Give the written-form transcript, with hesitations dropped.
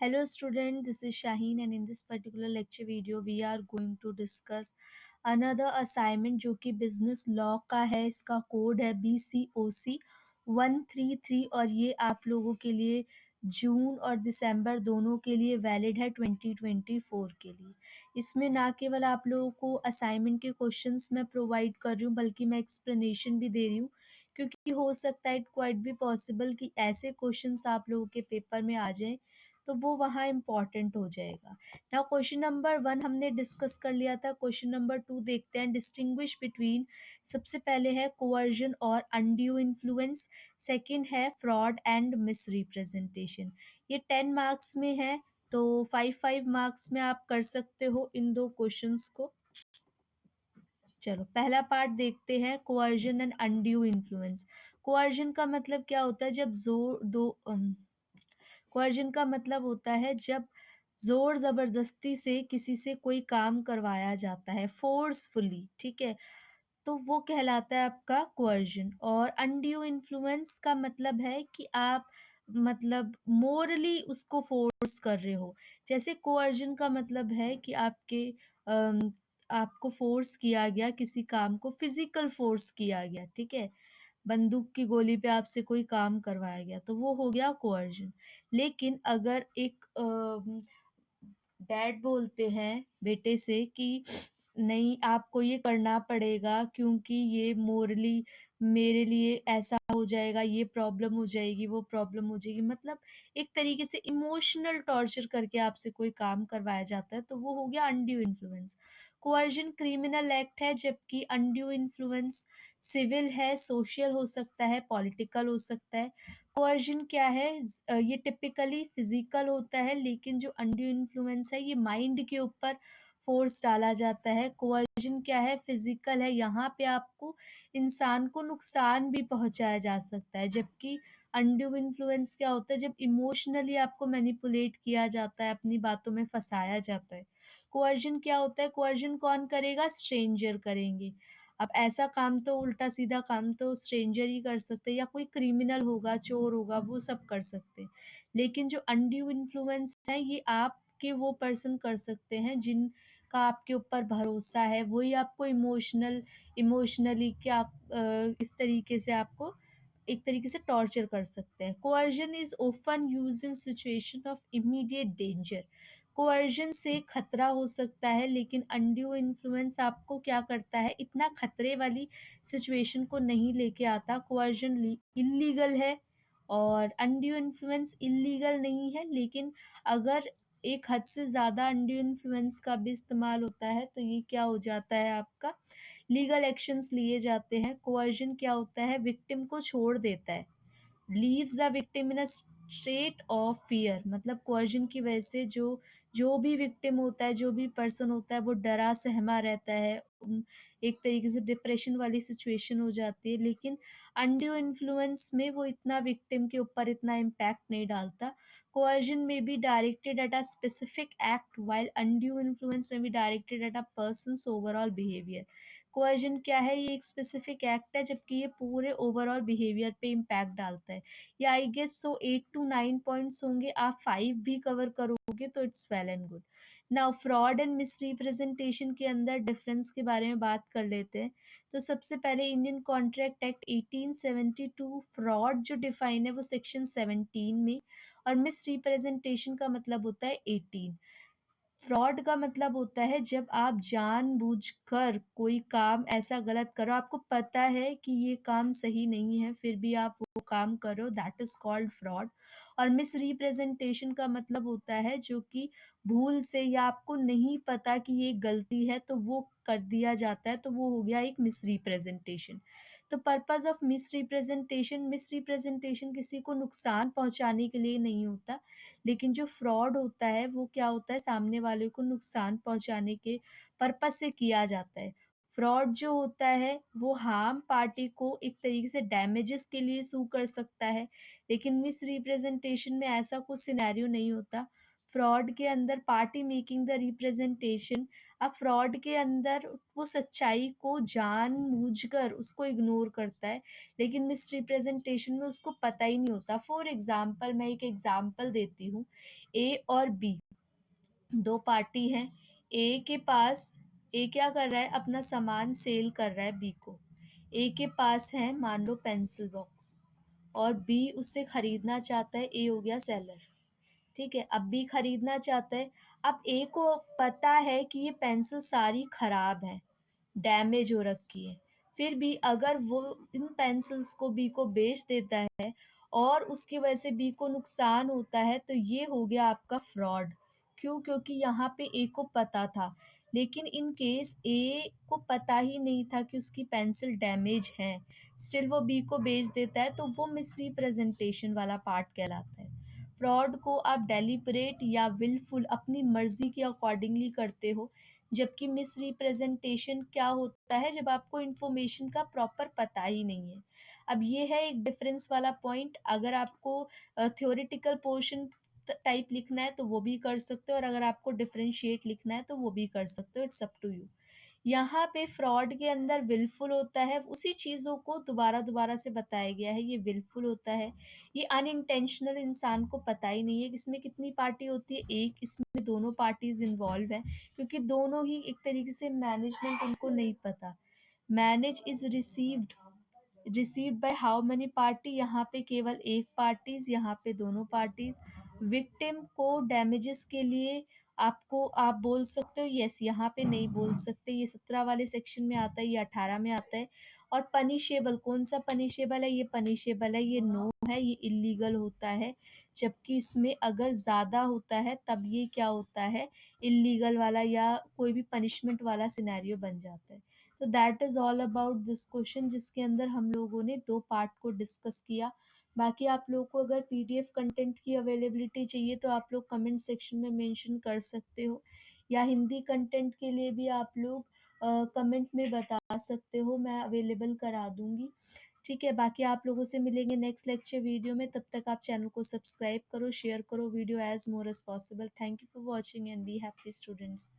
Hello student, this is Shaheen and in this particular lecture video we are going to discuss another assignment जो कि business law का है। इसका code है BCOC 133 और ये आप लोगों के लिए जून और दिसंबर दोनों के लिए वैलिड है 2024 के लिए। इसमें ना केवल आप लोगों को असाइनमेंट के क्वेश्चंस मैं प्रोवाइड कर रही हूँ बल्कि मैं एक्सप्लेनेशन भी दे रही हूँ, क्योंकि हो सकता है इट क्वाइट भी पॉसिबल कि ऐसे क्वेश्चंस आप लोगों के पेपर में आ जाएं तो वो वहाँ इम्पॉर्टेंट हो जाएगा। नाउ क्वेश्चन नंबर 1 हमने डिस्कस कर लिया था। क्वेश्चन नंबर 2 देखते हैं। डिस्टिंग्विश बिटवीन, सबसे पहले है कोवर्जन और अनड्यू इन्फ्लुएंस, सेकंड है फ्रॉड एंड मिस रिप्रेजेंटेशन। ये 10 मार्क्स में है तो 5 मार्क्स में आप कर सकते हो इन दो क्वेश्चंस को। चलो पहला पार्ट देखते हैं, coercion and undue influence. Coercion का मतलब क्या होता है? जब कोवर्जन का मतलब होता है जब जोर जबरदस्ती से किसी से कोई काम करवाया जाता है, फोर्सफुली, ठीक है, तो वो कहलाता है आपका कोवर्जन। और अनड्यू इन्फ्लुएंस का मतलब है कि आप मतलब मोरली उसको फोर्स कर रहे हो। जैसे कोवर्जन का मतलब है कि आपको फोर्स किया गया, किसी काम को फिजिकल फोर्स किया गया, ठीक है, बंदूक की गोली पे आपसे कोई काम करवाया गया तो वो हो गया कोवर्जन। लेकिन अगर एक डैड बोलते हैं बेटे से कि नहीं आपको ये करना पड़ेगा क्योंकि ये मोरली मेरे लिए ऐसा हो जाएगा, ये प्रॉब्लम हो जाएगी, वो प्रॉब्लम हो जाएगी, मतलब एक तरीके से इमोशनल टॉर्चर करके आपसे कोई काम करवाया जाता है तो वो हो गया undue influence. Coercion criminal act है, जबकि अनड्यू इन्फ्लुएंस सिविल है, सोशल हो सकता है, पॉलिटिकल हो सकता है। कोवर्जन क्या है? ये टिपिकली फिजिकल होता है, लेकिन जो अनड्यू इन्फ्लुएंस है ये माइंड के ऊपर फोर्स डाला जाता है। कोवर्जन क्या है? फिजिकल है, यहाँ पे आपको इंसान को नुकसान भी पहुंचाया जा सकता है। जबकि अनड्यू इन्फ्लुएंस क्या होता है? जब इमोशनली आपको मैनिपुलेट किया जाता है, अपनी बातों में फंसाया जाता है। कोवर्जन क्या होता है? कोवर्जन कौन करेगा? स्ट्रेंजर करेंगे। अब ऐसा काम तो, उल्टा सीधा काम तो स्ट्रेंजर ही कर सकते हैं, या कोई क्रिमिनल होगा, चोर होगा, वो सब कर सकते हैं। लेकिन जो अनड्यू इन्फ्लुएंस है ये आपके वो पर्सन कर सकते हैं जिनका आपके ऊपर भरोसा है, वही आपको इमोशनली क्या इस तरीके से आपको एक तरीके से टॉर्चर कर सकते हैं। Coercion is often used in situation of immediate danger. Coercion से खतरा हो सकता है, लेकिन अनड्यू इन्फ्लुएंस आपको क्या करता है? इतना खतरे वाली सिचुएशन को नहीं लेके आता। कोवर्जन इलीगल है और अनड्यू इन्फ्लुएंस इलीगल नहीं है, लेकिन अगर एक हद से ज़्यादा अनड्यू इन्फ्लुएंस का भी इस्तेमाल होता है तो ये क्या हो जाता है? आपका लीगल एक्शंस लिए जाते हैं। कोवर्जन क्या होता है? विक्टिम को छोड़ देता है, leaves the victim in a state of fear. मतलब कोवर्जन की वजह से जो भी विक्टिम होता है, जो भी पर्सन होता है, वो डरा सहमा रहता है, एक तरीके से डिप्रेशन वाली सिचुएशन हो जाती है। लेकिन अनड्यू इन्फ्लुएंस में वो इतना विक्टिम के ऊपर इतना इम्पैक्ट नहीं डालता। Coercion may be directed at a specific act while undue influence may be directed at a person's overall behaviour. Coercion क्या है? ये एक स्पेसिफिक एक्ट है, जबकि ये पूरे ओवरऑल बिहेवियर पे इम्पैक्ट डालता है। या I guess so 8 to 9 points होंगे, आप 5 भी कवर करोगे तो it's well and good. Now fraud and misrepresentation के अंदर डिफरेंस के बारे में बात कर लेते हैं। तो सबसे पहले इंडियन कॉन्ट्रैक्ट एक्ट 1872 फ्रॉड जो डिफाइन है वो सेक्शन 17 में, और मिस रिप्रेजेंटेशन का मतलब होता है 18। फ्रॉड का मतलब होता है जब आप जानबूझकर कोई काम ऐसा गलत करो, आपको पता है कि ये काम सही नहीं है फिर भी आप वो काम करो, दैट इज कॉल्ड फ्रॉड। और मिस रिप्रेजेंटेशन का मतलब होता है जो कि भूल से या आपको नहीं पता कि ये गलती है तो वो कर दिया जाता है, तो वो हो गया एक मिस रिप्रेजेंटेशन। तो पर्पस ऑफ मिस रिप्रेजेंटेशन किसी को नुकसान पहुंचाने के लिए नहीं होता, लेकिन जो फ्रॉड होता है वो क्या होता है? सामने वाले को नुकसान पहुंचाने के पर्पस से किया जाता है। फ्रॉड जो होता है वो हार्म पार्टी को एक तरीके से डैमेजेस के लिए सू कर सकता है, लेकिन मिस रिप्रेजेंटेशन में ऐसा कुछ सिनेरियो नहीं होता। फ्रॉड के अंदर पार्टी मेकिंग द रिप्रेजेंटेशन, अब फ्रॉड के अंदर वो सच्चाई को जानबूझकर उसको इग्नोर करता है, लेकिन मिस रिप्रेजेंटेशन में उसको पता ही नहीं होता। फॉर एग्जाम्पल मैं एक एग्जाम्पल देती हूँ। ए और बी दो पार्टी हैं। ए के पास ए क्या कर रहा है, अपना सामान सेल कर रहा है बी को। ए के पास है मान लो पेंसिल बॉक्स, और बी उससे खरीदना चाहता है। ए हो गया सेलर, ठीक है। अब बी खरीदना चाहता है। अब ए को पता है कि ये पेंसिल सारी खराब है, डैमेज हो रखी है। फिर भी अगर वो इन पेंसिल्स को बी को बेच देता है और उसकी वजह से बी को नुकसान होता है, तो ये हो गया आपका फ्रॉड। क्यों? क्योंकि यहाँ पे ए को पता था, लेकिन इन केस ए को पता ही नहीं था कि उसकी पेंसिल डैमेज है, स्टिल वो बी को बेच देता है, तो वो मिसरिप्रेजेंटेशन वाला पार्ट कहलाता है। फ्रॉड को आप डेलिबरेट या विलफुल अपनी मर्जी के अकॉर्डिंगली करते हो, जबकि मिसरिप्रेजेंटेशन क्या होता है, जब आपको इन्फॉर्मेशन का प्रॉपर पता ही नहीं है। अब ये है एक डिफरेंस वाला पॉइंट। अगर आपको थ्योरेटिकल पोर्शन टाइप लिखना है तो वो भी कर सकते हो, और अगर आपको डिफरेंशिएट लिखना है तो वो भी कर सकते हो, इट्स अप टू यू। यहाँ पे फ्रॉड के अंदर विलफुल होता है, उसी चीज़ों को दोबारा दोबारा से बताया गया है, ये विलफुल होता है। ये अनइंटेंशनल, इंसान को पता ही नहीं है कि इसमें कितनी पार्टी होती है, एक, इसमें दोनों पार्टीज इन्वॉल्व हैं, क्योंकि दोनों ही एक तरीके से मैनेजमेंट उनको नहीं पता। Manage is received by how many party, यहाँ पे केवल एक पार्टीज, यहाँ पे दोनों पार्टीज। विक्टिम को डैमेजेस के लिए आपको आप बोल सकते हो यस, यहाँ पे नहीं बोल सकते, ये 17 वाले सेक्शन में आता है, ये 18 में आता है। और पनिशेबल, कौन सा पनिशेबल है, ये पनिशेबल है, ये नो है, ये इलीगल होता है। जबकि इसमें अगर ज़्यादा होता है तब ये क्या होता है, इलीगल वाला या कोई भी पनिशमेंट वाला सिनेरियो बन जाता है। तो that is all about this question, जिसके अंदर हम लोगों ने दो पार्ट को डिस्कस किया। बाकी आप लोग को अगर पीडीएफ कंटेंट की अवेलेबिलिटी चाहिए तो आप लोग कमेंट सेक्शन में मेंशन कर सकते हो, या हिंदी कंटेंट के लिए भी आप लोग कमेंट में बता सकते हो, मैं अवेलेबल करा दूंगी। ठीक है, बाकी आप लोगों से मिलेंगे नेक्स्ट लेक्चर वीडियो में। तब तक आप चैनल को सब्सक्राइब करो, शेयर करो video as more as possible. Thank you for watching and be happy students.